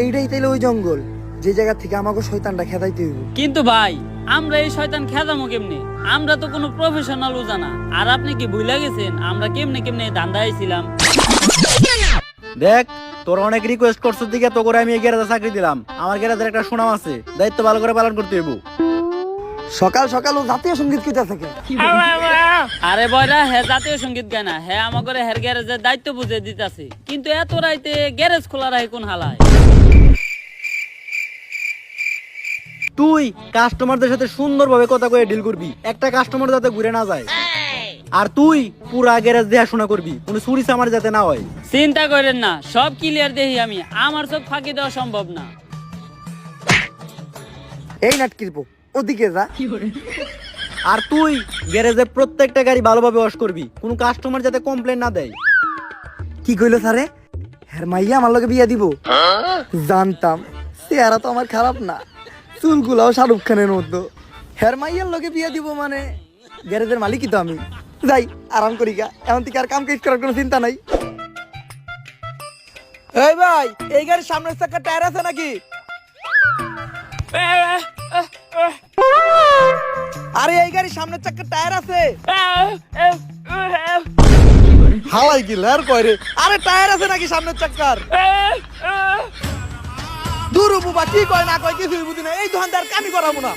এইটাই তাইলে ওই জঙ্গল যে জায়গা থেকে আমাকে শয়তানটা খেদাইতে হইব। কিন্তু ভাই আমরা এই শয়তান খেদামো কেমনে? আমরা তো কোনো প্রফেশনাল জানা। আর আপনি কি ভুলে গেছেন আমরা কেমনে কেমনে ধান্দা আইছিলাম? দেখ, তোর অনেক রিকোয়েস্ট করছিস দিকে তো করে আমি এই গ্যারেজে চাকরি দিলাম। আমার গ্যারেজের একটা সুনাম আছে, দায়িত্ব ভালো করে পালন করতে হইব। সকাল সকাল ও জাতীয় সঙ্গীত কইতা থাকে। আরে বয়রা, হ্যাঁ জাতীয় সঙ্গীত গায় না, হ্যাঁ আমাকে হের গ্যারেজের দায়িত্ব বুঝে দিতেছে। কিন্তু এত রাইতে গ্যারেজ খোলা রাখে কোন হালায়? তুই কাস্টমারদের সাথে সুন্দরভাবে কথা কয়ে ডিল করবি, একটা কাস্টমার যাতে ঘুরে না যায়। আর তুই পুরা গ্যারেজ দেখাশোনা করবি, কোনো চুরি চামার যাতে না হয়। চিন্তা করেন না, সব ক্লিয়ার দেখি আমি। আমার চোখ ফাঁকি দেওয়া সম্ভব না। এই নাটকিরপো ওদিকে যা। আর তুই গ্যারেজে প্রত্যেকটা গাড়ি ভালোভাবে ওয়াশ করবি, কোনো কাস্টমার যাতে কমপ্লেন না দেয়। কি কইলো স্যারে? হ্যাঁ মাইয়া আমার লগে বিয়া দিব? জানতাম, চেহারা তো আমার খারাপ না, চুলগুলাও শাহরুখ খানের মতো। হ্যাঁ মাইয়ার লগে বিয়া দিব মানে গ্যারেজের মালিকই তো আমি। যাই আরাম করি গা, এমন থেকে আর কাম কাজ করার কোনো চিন্তা নাই। এই ভাই, এই গাড়ির সামনের চাকা টায়ার আছে নাকি? আরে এই গাড়ির সামনের চাকা টায়ার আছে? হালাই কি লার কয় রে? আরে টায়ার আছে নাকি সামনের চাকার? দূর বাবা, কি কয় না কয় কিছুই বুঝি না। এই দোকানদার কামি করাবো না।